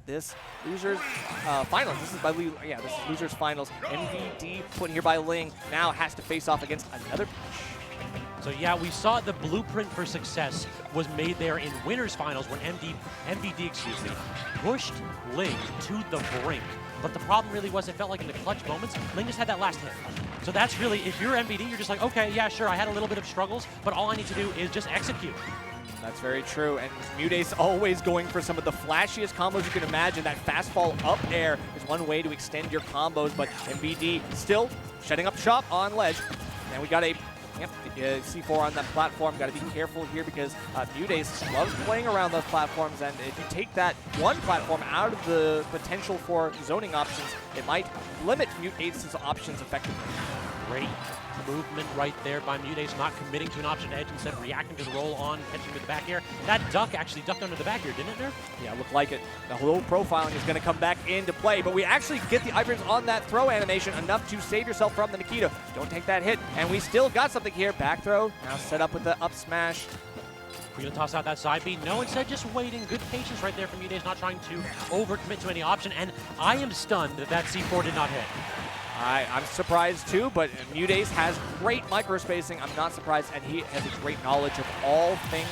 This losers finals. This is by this is losers finals. MVD put here by Ling now has to face off against another. So yeah, we saw the blueprint for success was made there in winners finals when MVD pushed Ling to the brink. But the problem really was it felt like in the clutch moments, Ling just had that last hit. So that's really, if you're MVD, you're just like, okay, yeah, sure, I had a little bit of struggles, but all I need to do is just execute. That's very true, and MuteAce always going for some of the flashiest combos you can imagine. That fast fall up air is one way to extend your combos, but MVD still shutting up shop on ledge. And we got a C4 on that platform. Got to be careful here because MuteAce loves playing around those platforms, and if you take that one platform out of the potential for zoning options, it might limit MuteAce's options effectively. Great movement right there by MuteAce, not committing to an option edge, instead reacting to the roll on, catching with the back air. That duck actually ducked under the back air, didn't it, Nerf? Yeah, looked like it. The whole profiling is going to come back into play, but we actually get the Ibrons on that throw animation, enough to save yourself from the Nikito. Don't take that hit, and we still got something here. Back throw, now set up with the up smash. We're going to toss out that side B. No, instead just waiting. Good patience right there from MuteAce, not trying to overcommit to any option, and I am stunned that that C4 did not hit. I'm surprised too, but MuteAce has great microspacing. I'm not surprised, and he has a great knowledge of all things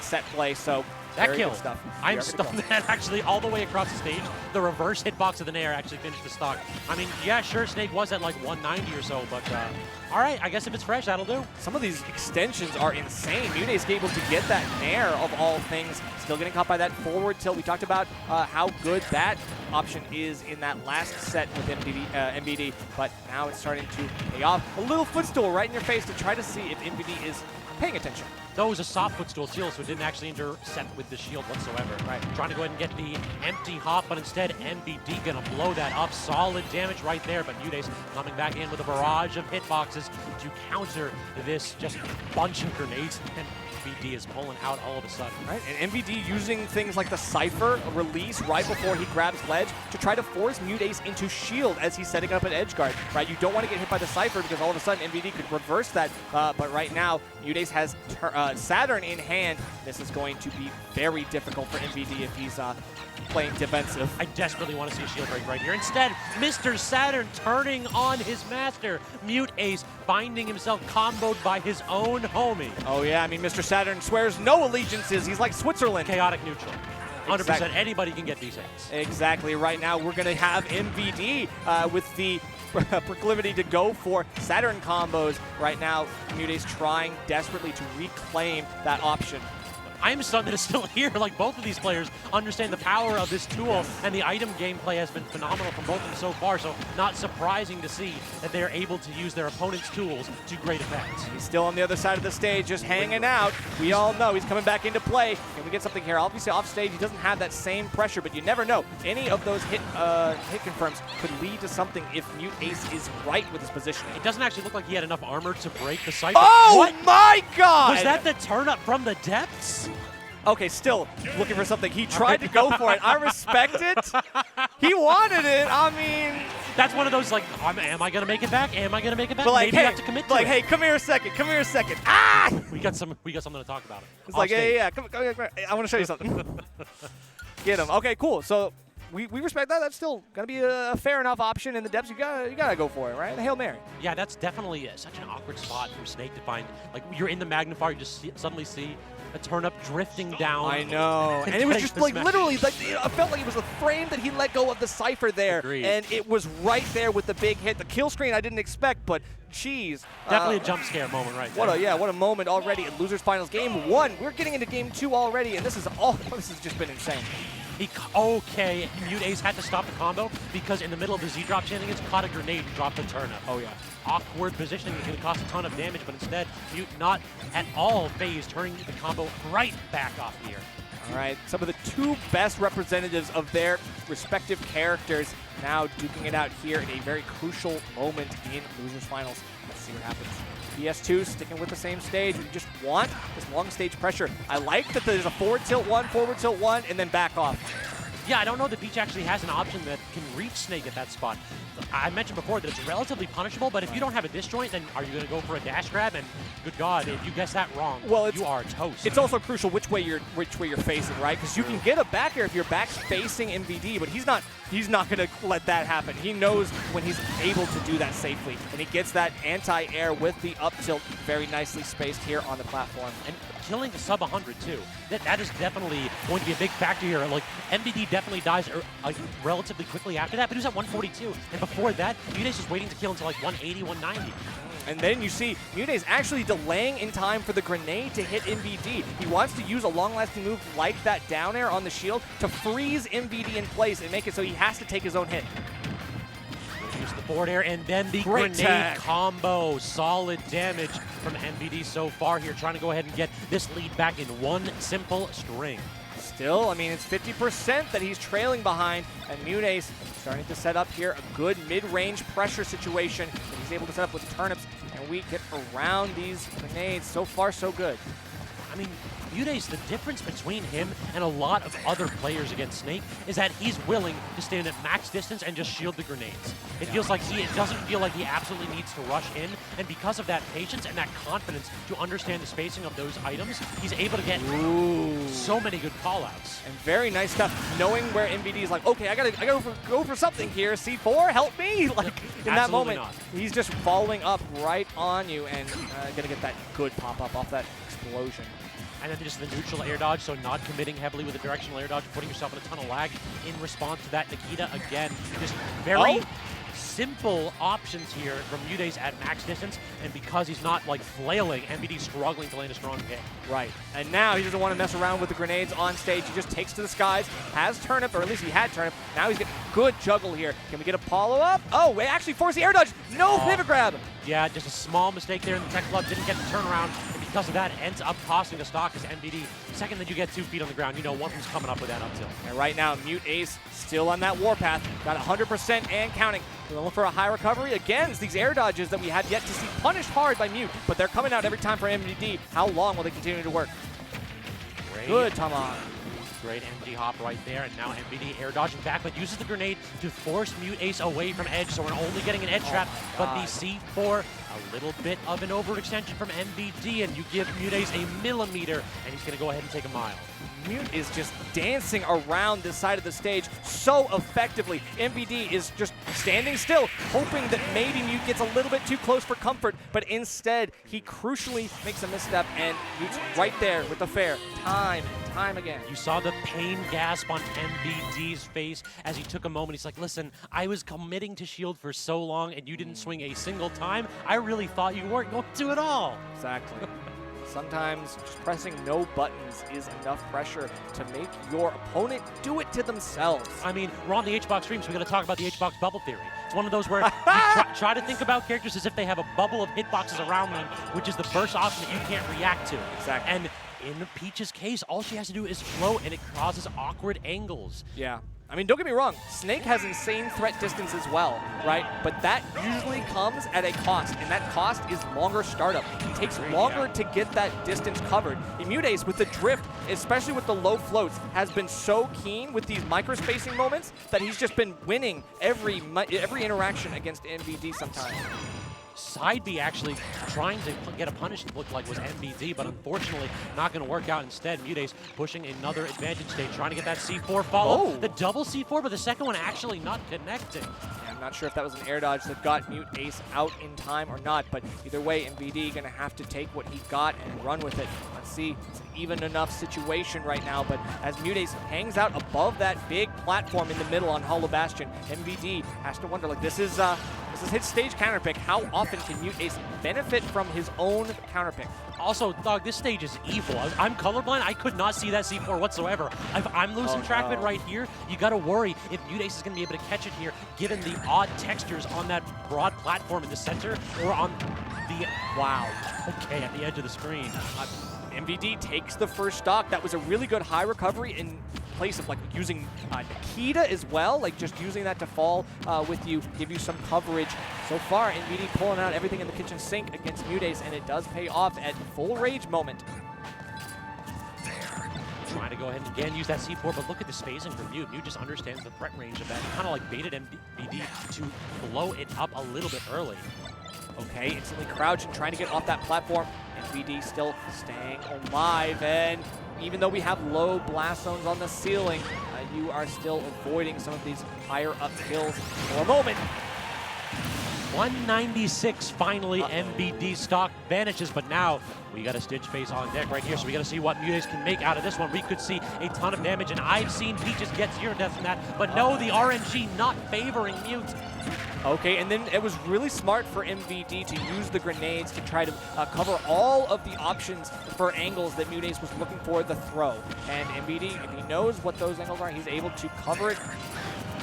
set play, so that very kill. Good stuff. I'm stunned that actually all the way across the stage, the reverse hitbox of the Nair actually finished the stock. I mean, yeah, sure, Snake was at like 190 or so, but all right, I guess if it's fresh, that'll do. Some of these extensions are insane. MuteAce able to get that Nair of all things, still getting caught by that forward tilt. We talked about how good that option is in that last set with MVD, but now it's starting to pay off. A little footstool right in your face to try to see if MVD is paying attention. That was a soft footstool too, so it didn't actually intercept with the shield whatsoever. Right. Trying to go ahead and get the empty hop, but instead MVD gonna blow that up. Solid damage right there, but MuteAce coming back in with a barrage of hitboxes to counter this just bunch of grenades. And MVD is pulling out all of a sudden. Right, and MVD using things like the Cypher release right before he grabs ledge to try to force MuteAce into shield as he's setting up an edge guard. Right, you don't want to get hit by the Cypher because all of a sudden MVD could reverse that, but right now MuteAce has Saturn in hand. This is going to be very difficult for MVD if he's playing defensive. I desperately want to see a shield break right here. Instead, Mr. Saturn turning on his master. MuteAce finding himself comboed by his own homie. Oh yeah, I mean, Mr. Saturn swears no allegiances. He's like Switzerland. Chaotic neutral. 100%, exactly. Anybody can get these hits. Exactly. Right now, we're going to have MVD with the proclivity to go for Saturn combos. Right now, MuteAce trying desperately to reclaim that option. I'm stunned that it's still here. Like, both of these players understand the power of this tool, and the item gameplay has been phenomenal from both of them so far, so not surprising to see that they're able to use their opponent's tools to great effect. He's still on the other side of the stage, just hanging out. We all know he's coming back into play. Can we get something here? Obviously, off stage, he doesn't have that same pressure, but you never know. Any of those hit confirms could lead to something if MuteAce is right with his positioning. It doesn't actually look like he had enough armor to break the Cypher. Oh, what? My God! Was that the turn up from the depths? Okay, still looking for something. He tried to go for it. I respect it. He wanted it. I mean, that's one of those like, am I gonna make it back? Am I gonna make it back? But like, maybe hey, you have to commit to it. hey, come here a second. Come here a second. Ah! We got something to talk about. It's like, yeah. Come here. I want to show you something. Get him. Okay, cool. So we respect that. That's still gonna be a fair enough option in the depths. You gotta go for it, right? The Hail Mary. Yeah, that's definitely such an awkward spot for Snake to find. Like, you're in the magnifier, you just suddenly see a turn up drifting down. I know. And it was just like literally, like, I felt like it was a frame that he let go of the Cypher there. Agreed. And it was right there with the big hit. The kill screen I didn't expect, but geez. Definitely a jump scare moment right there. What a moment already in Losers Finals Game 1. We're getting into Game 2 already, and this has just been insane. Okay, MuteAce had to stop the combo because in the middle of the Z-drop shenanigans, caught a grenade and dropped the turnip. Oh yeah. Awkward positioning is going to cost a ton of damage, but instead, Mute not at all phased, turning the combo right back off here. All right, some of the two best representatives of their respective characters now duking it out here in a very crucial moment in Losers Finals. Let's see what happens. PS2 sticking with the same stage. We just want this long stage pressure. I like that there's a forward tilt one, and then back off. Yeah, I don't know that Peach actually has an option that can reach Snake at that spot. I mentioned before that it's relatively punishable, but if you don't have a disjoint, then are you going to go for a dash grab? And good God, if you guess that wrong, well, you are toast. It's also crucial which way you're facing, right? Because you can get a back air if your back's facing MVD, but he's not going to let that happen. He knows when he's able to do that safely, and he gets that anti-air with the up tilt very nicely spaced here on the platform. And killing the sub 100 too. That is definitely going to be a big factor here. Like MVD definitely dies relatively quickly after that, but he was at 142. And before that, MuteAce was waiting to kill until like 180, 190. And then you see MuteAce actually delaying in time for the grenade to hit MVD. He wants to use a long-lasting move like that down air on the shield to freeze MVD in place and make it so he has to take his own hit. Use the forward air and then the grenade combo. Solid damage from MVD so far here, trying to go ahead and get this lead back in one simple string. Still, I mean, it's 50% that he's trailing behind, and MuteAce starting to set up here a good mid-range pressure situation that he's able to set up with turnips, and we get around these grenades. So far, so good. I mean, MuteAce, the difference between him and a lot of other players against Snake is that he's willing to stand at max distance and just shield the grenades. It feels like it doesn't feel like he absolutely needs to rush in, and because of that patience and that confidence to understand the spacing of those items, he's able to get so many good callouts. And very nice stuff, knowing where MVD is like, okay, I gotta go for something here. C4, help me! Like in that moment, he's just following up right on you and gonna get that good pop up off that explosion. And then just the neutral air dodge, so not committing heavily with a directional air dodge, putting yourself in a ton of lag in response to that. Nikita, again, just very simple options here from MuteAce at max distance, and because he's not like flailing, MVD's struggling to land a strong hit. Right, and now he doesn't want to mess around with the grenades on stage. He just takes to the skies, has turnip, or at least he had turnip. Now he's getting good juggle here. Can we get a follow-up? Oh, we actually forced the air dodge. No pivot grab. Yeah, just a small mistake there in the tech club. Didn't get the turnaround, and because of that, it ends up costing a stock as MVD. Second that you get 2 feet on the ground, you know one of them's coming up with that up tilt. And right now, MuteAce still on that warpath. Got 100% and counting. We're looking for a high recovery. Again, it's these air dodges that we have yet to see punished hard by Mute, but they're coming out every time for MVD. How long will they continue to work? Good, Tamon. Great MVD hop right there, and now MVD air dodging back, but uses the grenade to force MuteAce away from edge, so we're only getting an edge trap, but the C4, a little bit of an overextension from MVD, and you give MuteAce a millimeter, and he's going to go ahead and take a mile. Mute is just dancing around this side of the stage so effectively. MVD is just standing still, hoping that maybe Mute gets a little bit too close for comfort, but instead, he crucially makes a misstep, and Mute's right there with the fair, time and time again. You saw the pain gasp on MVD's face as he took a moment. He's like, listen, I was committing to shield for so long, and you didn't swing a single time. I really thought you weren't going to at all. Exactly. Sometimes just pressing no buttons is enough pressure to make your opponent do it to themselves. I mean, we're on the HBox stream, so we got to talk about the HBox bubble theory. It's one of those where you try to think about characters as if they have a bubble of hitboxes around them, which is the first option that you can't react to. Exactly. And in Peach's case, all she has to do is float, and it causes awkward angles. Yeah. I mean, don't get me wrong, Snake has insane threat distance as well, right? But that usually comes at a cost, and that cost is longer startup. It takes longer to get that distance covered. And MuteAce, with the drift, especially with the low floats, has been so keen with these micro-spacing moments that he's just been winning every interaction against MVD sometimes. Side B actually trying to get a punish, it looked like was MVD, but unfortunately not going to work out. Instead, MuteAce pushing another advantage stage, trying to get that C4 follow. The double C4, but the second one actually not connecting. Yeah, I'm not sure if that was an air dodge that got MuteAce out in time or not, but either way, MVD going to have to take what he got and run with it. Let's see, it's an even enough situation right now, but as MuteAce hangs out above that big platform in the middle on Hollow Bastion, MVD has to wonder, like, this is his stage counterpick. How often can MuteAce benefit from his own counterpick? Also, dog, this stage is evil. I'm colorblind. I could not see that C4 whatsoever. If I'm losing track of it right here, you got to worry if MuteAce is going to be able to catch it here, given the odd textures on that broad platform in the center or on the, at the edge of the screen. MVD takes the first stock. That was a really good high recovery in place of like using Nikita as well, like just using that to fall with you, give you some coverage. So far, MVD pulling out everything in the kitchen sink against MuteAce, and it does pay off at full rage moment. Trying to go ahead and again use that C4, but look at the spacing for Mute. Mute just understands the threat range of that. He kind of like baited MVD to blow it up a little bit early. Okay, instantly crouching, trying to get off that platform. MVD still staying alive, and even though we have low blast zones on the ceiling, you are still avoiding some of these higher up kills for a moment. 196 finally. MVD stock vanishes, but now we got a Stitch face on deck right here, so we got to see what MuteAce can make out of this one. We could see a ton of damage, and I've seen Peaches get 0 deaths from that, but no, the RNG not favoring Mute. Okay, and then it was really smart for MVD to use the grenades to try to cover all of the options for angles that MuteAce was looking for the throw. And MVD, if he knows what those angles are, he's able to cover it,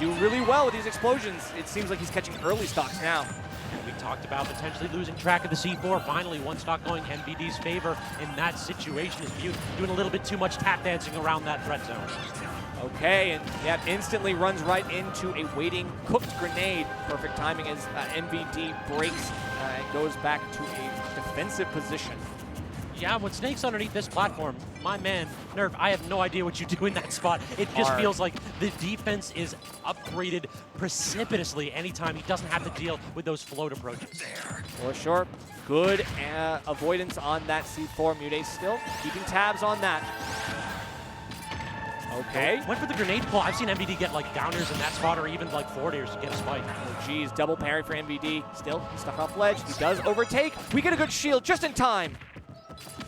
do really well with these explosions. It seems like he's catching early stocks now. And we talked about potentially losing track of the C4. Finally, one stock going MVD's favor in that situation is Mute doing a little bit too much tap dancing around that threat zone. Okay, and yeah, instantly runs right into a waiting cooked grenade. Perfect timing as MVD breaks and goes back to a defensive position. Yeah, when Snake's underneath this platform, my man, Nerf, I have no idea what you do in that spot. It just feels like the defense is upgraded precipitously anytime he doesn't have to deal with those float approaches. For sure. Good avoidance on that C4. MuteAce still keeping tabs on that. Okay. Went for the grenade pull. I've seen MVD get like downers in that spot or even like forwarders to get a spike. Oh, geez. Double parry for MVD. Still stuck off ledge. He does overtake. We get a good shield just in time.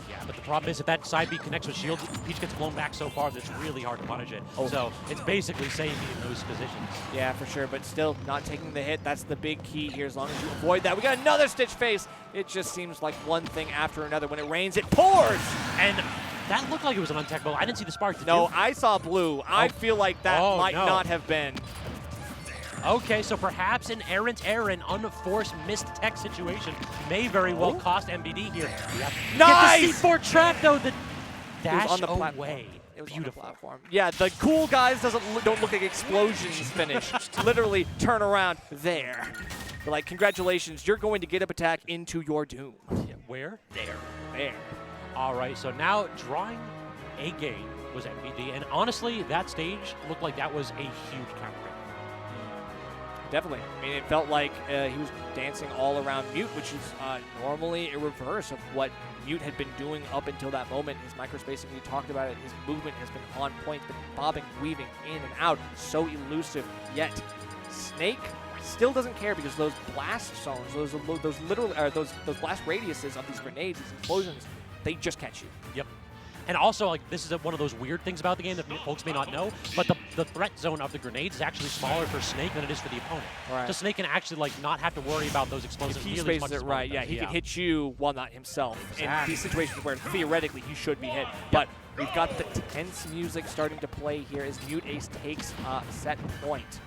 Yeah, but the problem is if that side B connects with shield, Peach gets blown back so far that it's really hard to punish it. Oh. So it's basically saving in those positions. Yeah, for sure. But still not taking the hit. That's the big key here as long as you avoid that. We got another Stitch face. It just seems like one thing after another. When it rains, it pours. And that looked like it was an untechable. I didn't see the spark. Did No, you? I saw blue. I feel like that might not have been. Okay, so perhaps an errant error, an unforced missed tech situation may very well cost MVD here. Nice! Get the C4 trap though. The dash on the away. It was Beautiful. on the platform. Yeah, the cool guys don't look like explosions finish. Literally turn around there. But like, congratulations, you're going to get up attack into your doom. Yeah, where? There. All right, so now drawing a game was MVD, and honestly, that stage looked like that was a huge counter. Definitely. I mean, it felt like he was dancing all around Mute, which is normally a reverse of what Mute had been doing up until that moment. His microspacing, we talked about it, his movement has been on point, been bobbing, weaving in and out, so elusive. Yet, Snake still doesn't care because those blast zones, those blast radiuses of these grenades, these explosions, they just catch you. Yep. And also, like, this is one of those weird things about the game that folks may not know, but the threat zone of the grenades is actually smaller for Snake than it is for the opponent. Right. So Snake can actually, like, not have to worry about those explosives. If he spaces it right, yeah, he can hit you while not himself. Exactly. In these situations where theoretically he should be hit. But we've got the tense music starting to play here as MuteAce takes set point.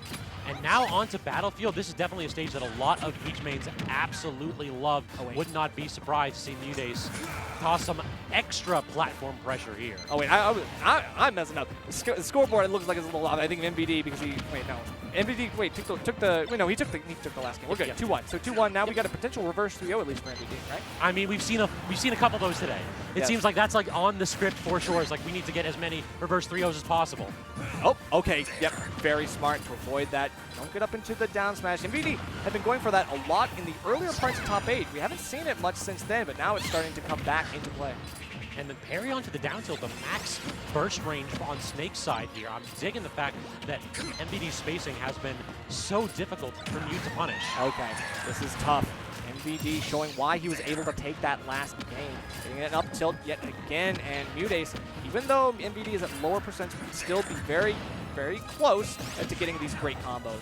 And now onto Battlefield. This is definitely a stage that a lot of Peach mains absolutely love. Would not be surprised to see MuteAce cause some extra platform pressure here. Oh wait, I'm messing up. The scoreboard, it looks like it's a little off. I think MVD because he MVD took the last game. We're good. 2-1. So 2-1. Now we got a potential reverse 3-0 at least for MVD, right? I mean, we've seen a couple of those today. It seems like that's like on the script for sure. It's like we need to get as many reverse 3-0s as possible. Oh, okay. Yep. Very smart to avoid that. Don't get up into the down smash. MVD have been going for that a lot in the earlier parts of top 8. We haven't seen it much since then, but now it's starting to come back into play. And then parry onto the down tilt, the max burst range on Snake's side here. I'm digging the fact that MVD's spacing has been so difficult for Mute to punish. Okay, this is tough. MVD showing why he was able to take that last game. Getting an up tilt yet again, and MuteAce, even though MVD is at lower percent, can still be very, very close to getting these great combos.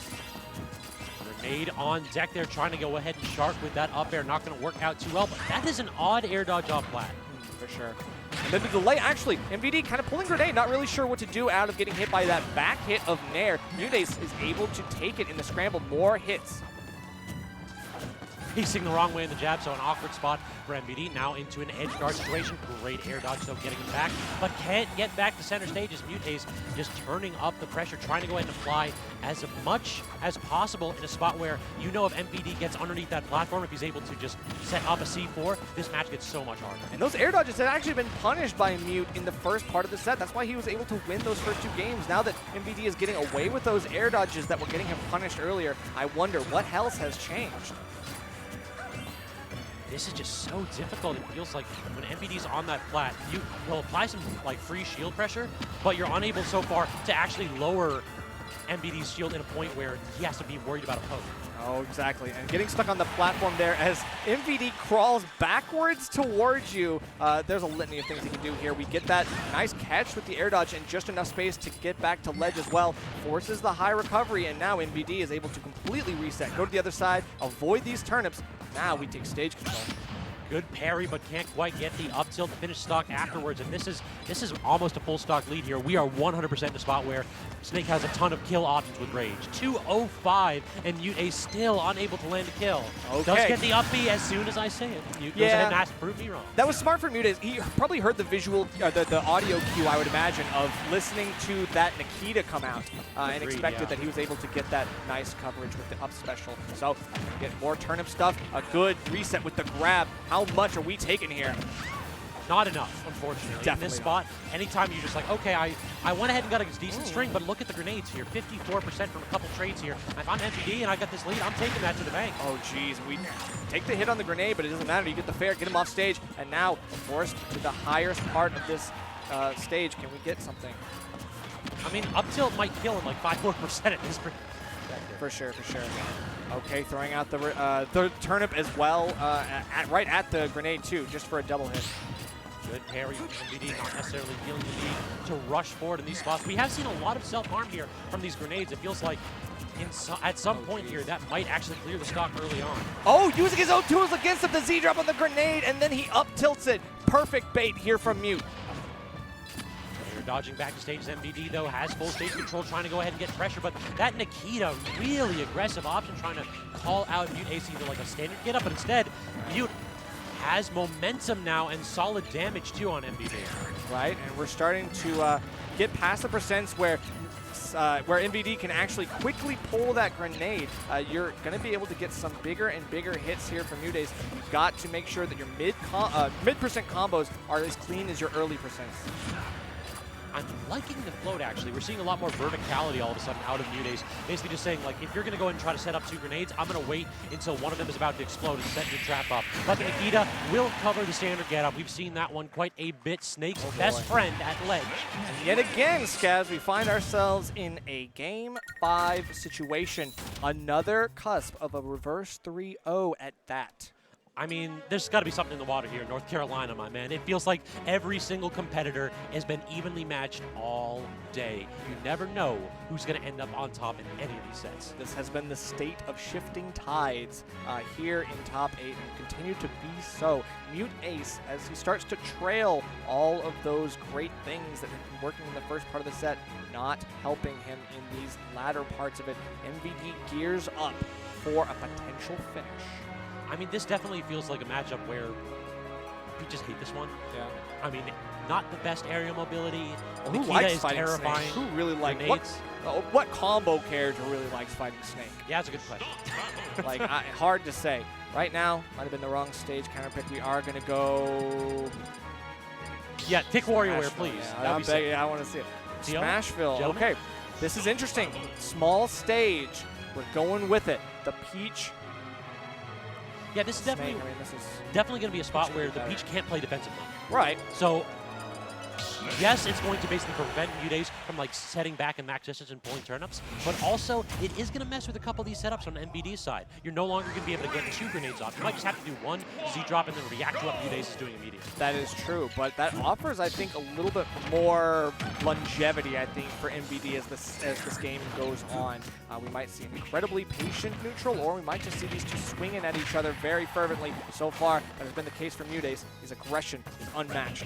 Grenade on deck there, trying to go ahead and shark with that up air. Not going to work out too well, but that is an odd air dodge off flat. For sure. And then the delay, actually, MVD kind of pulling grenade, not really sure what to do out of getting hit by that back hit of Nair. MuteAce is able to take it in the scramble, more hits. facing the wrong way in the jab, so an awkward spot for MVD. Now into an edge guard situation. Great air dodge, though, getting him back, but can't get back to center stage as MuteAce just turning up the pressure, trying to go ahead and fly as much as possible in a spot where you know if MVD gets underneath that platform, if he's able to just set up a C4, this match gets so much harder. And those air dodges had actually been punished by Mute in the first part of the set. That's why he was able to win those first 2 games. Now that MVD is getting away with those air dodges that were getting him punished earlier, I wonder what else has changed. This is just so difficult. It feels like when MVD's on that flat, he'll apply some like free shield pressure, but you're unable so far to actually lower MVD's shield in a point where he has to be worried about a poke. Oh, exactly. And getting stuck on the platform there as MVD crawls backwards towards you. There's a litany of things he can do here. We get that nice catch with the air dodge and just enough space to get back to ledge as well. Forces the high recovery, and now MVD is able to completely reset. Go to the other side, avoid these turnips. Now we take stage control. Good parry, but can't quite get the up tilt to finish stock afterwards. And this is almost a full stock lead here. We are 100% in a spot where Snake has a ton of kill options with Rage. 205, and MuteAce still unable to land a kill. Okay. Does get the up B as soon as I say it. Mute goes ahead and has to prove me wrong. That was smart for MuteAce. He probably heard the visual, the audio cue, I would imagine, of listening to that Nikita come out and expected that he was able to get that nice coverage with the up special. So get more turnip stuff, a good reset with the grab. How much are we taking here? Not enough, unfortunately. Definitely in this spot, anytime you're just like, okay, I went ahead and got a decent string, but look at the grenades here. 54% from a couple trades here. If I'm MVD and I got this lead, I'm taking that to the bank. Oh, geez. We take the hit on the grenade, but it doesn't matter. You get the fair, get him off stage, and now forced to the highest part of this stage. Can we get something? I mean, up tilt might kill him like 5-4% at this point. For sure, for sure. Okay, throwing out the turnip as well, right at the grenade too, just for a double hit. Good parry. MVD not necessarily feeling the need to rush forward in these spots. We have seen a lot of self-harm here from these grenades. It feels like at some point here, that might actually clear the stock early on. Oh, using his own tools against him, the Z-drop on the grenade, and then he up-tilts it. Perfect bait here from Mute. Dodging back to stage. MVD, though, has full stage control, trying to go ahead and get pressure, but that Nikita, really aggressive option, trying to call out MuteAce either like a standard get up, but instead, Mute has momentum now and solid damage, too, on MVD. Right, and we're starting to get past the percents where MVD can actually quickly pull that grenade. You're going to be able to get some bigger and bigger hits here from MuteAce. You've got to make sure that your mid-percent combos are as clean as your early percents. I'm liking the float, actually. We're seeing a lot more verticality all of a sudden out of MuteAce. Basically just saying, like, if you're going to go and try to set up 2 grenades, I'm going to wait until one of them is about to explode and set your trap up. But the Nikita will cover the standard get up. We've seen that one quite a bit. Snake's best friend at ledge. And yet again, Scavs, we find ourselves in a Game 5 situation. Another cusp of a reverse 3-0 at that. I mean, there's got to be something in the water here in North Carolina, my man. It feels like every single competitor has been evenly matched all day. You never know who's going to end up on top in any of these sets. This has been the state of shifting tides here in top 8 and continue to be so. MuteAce, as he starts to trail all of those great things that have been working in the first part of the set, not helping him in these latter parts of it. MVD gears up for a potential finish. I mean, this definitely feels like a matchup where we just hate this one. Yeah. I mean, not the best aerial mobility. Who Nikita likes is fighting terrifying. Snake? Who really likes grenades? what combo character really likes fighting Snake? Yeah, that's a good question. Like, hard to say. Right now, might have been the wrong stage counter pick. We are going to go... Yeah, pick WarioWare, please. Yeah, I want to see it. Deal? Smashville. Gentlemen? Okay, this is interesting. Small stage. We're going with it. The Peach... Yeah, this is definitely going to be a spot where the Peach can't play defensive mode. Right. So, yes, it's going to basically prevent MuteAce from like setting back in max distance and pulling turnips, but also it is going to mess with a couple of these setups on the MVD side. You're no longer going to be able to get 2 grenades off. You might just have to do 1 Z-drop and then react to what MuteAce is doing immediately. That is true, but that offers, I think, a little bit more longevity, I think, for MVD as this game goes on. We might see an incredibly patient neutral, or we might just see these two swinging at each other very fervently. So far, that has been the case for MuteAce. His aggression is unmatched.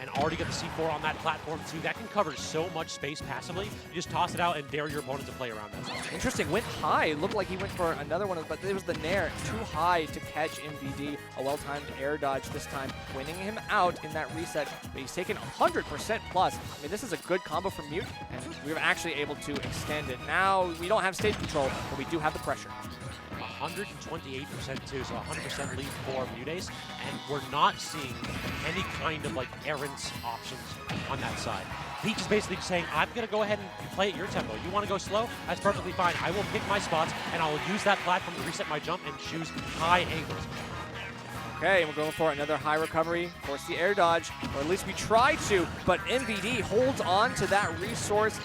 and already got the C4 on that platform too. That can cover so much space passively. You just toss it out and dare your opponent to play around that. Interesting, went high. It looked like he went for another one, but it was the Nair, too high to catch MVD. A well-timed air dodge this time, winning him out in that reset. But he's taken 100% plus. I mean, this is a good combo from Mute, and we were actually able to extend it. Now, we don't have stage control, but we do have the pressure. 128% too, so 100% lead for MuteAce, and we're not seeing any kind of like errant options on that side. Peach is basically saying, I'm going to go ahead and play at your tempo. You want to go slow? That's perfectly fine. I will pick my spots, and I'll use that platform to reset my jump and choose high angles. Okay, and we're going for another high recovery. Force the air dodge, or at least we try to, but MVD holds on to that resource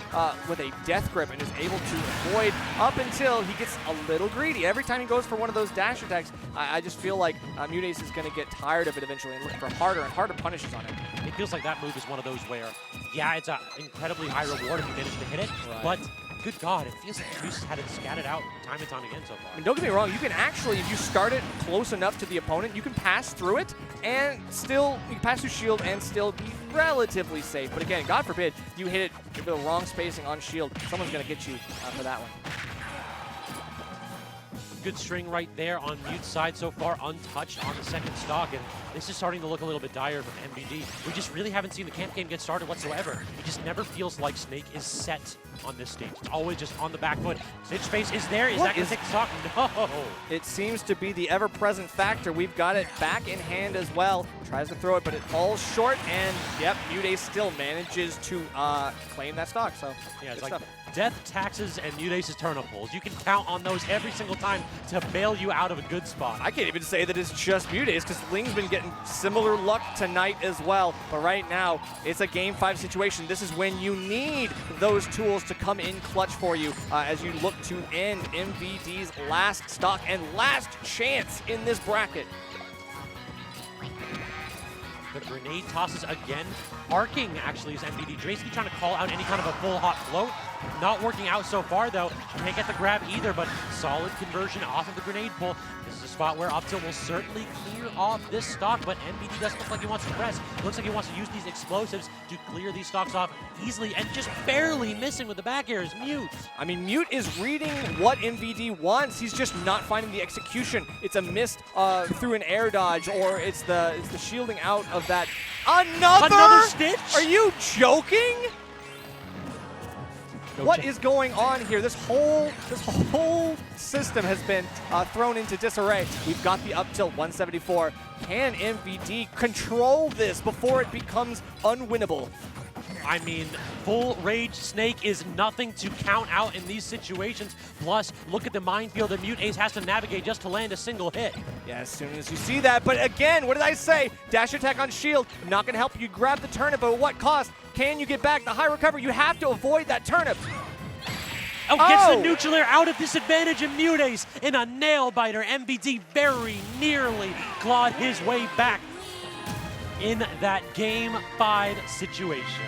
with a death grip and is able to avoid up until he gets a little greedy. Every time he goes for one of those dash attacks, I just feel like MuteAce is going to get tired of it eventually and look for harder and harder punishes on it. It feels like that move is one of those where, yeah, it's an incredibly high reward if you manage to hit it, but good God, it feels like Juice had it scattered out time and time again so far. I mean, don't get me wrong, you can actually, if you start it close enough to the opponent, you can pass through it and still, you can pass through shield and still be relatively safe. But again, God forbid, you hit it with the wrong spacing on shield, someone's going to get you for that one. Good string right there on Mute's side so far, untouched on the second stock, and this is starting to look a little bit dire from MVD. We just really haven't seen the camp game get started whatsoever. It just never feels like Snake is set on this stage. It's always just on the back foot. Stitch space is there. Is that going to take the stock? No. It seems to be the ever-present factor. We've got it back in hand as well. Tries to throw it, but it falls short, and yep, MuteAce still manages to claim that stock. So yeah, it's like death, taxes, and MuteAce's turnip pulls. You can count on those every single time to bail you out of a good spot. I can't even say that it's just MuteAce because Ling's been getting similar luck tonight as well. But right now, it's a Game 5 situation. This is when you need those tools to come in clutch for you as you look to end MVD's last stock and last chance in this bracket. The grenade tosses again. Arcing actually is MVD. Basically trying to call out any kind of a full hot float. Not working out so far though. Can't get the grab either, but solid conversion off of the grenade pull. This is a spot where Optil will certainly clear off this stock, but MVD doesn't look like he wants to press. It looks like he wants to use these explosives to clear these stocks off easily, and just barely missing with the back air is Mute. I mean, Mute is reading what MVD wants. He's just not finding the execution. It's a miss through an air dodge, or it's the shielding out of that. Another stitch? Are you joking? What is going on here? This whole system has been thrown into disarray. We've got the up tilt 174. Can MVD control this before it becomes unwinnable? I mean, full rage Snake is nothing to count out in these situations. Plus, look at the minefield that MuteAce has to navigate just to land a single hit. Yeah, as soon as you see that. But again, what did I say? Dash attack on shield, not going to help you grab the turnip, but at what cost? Can you get back the high recovery? You have to avoid that turnip. Oh, gets the neutral air out of disadvantage, and MuteAce in a nail biter. MVD very nearly clawed his way back in that Game 5 situation.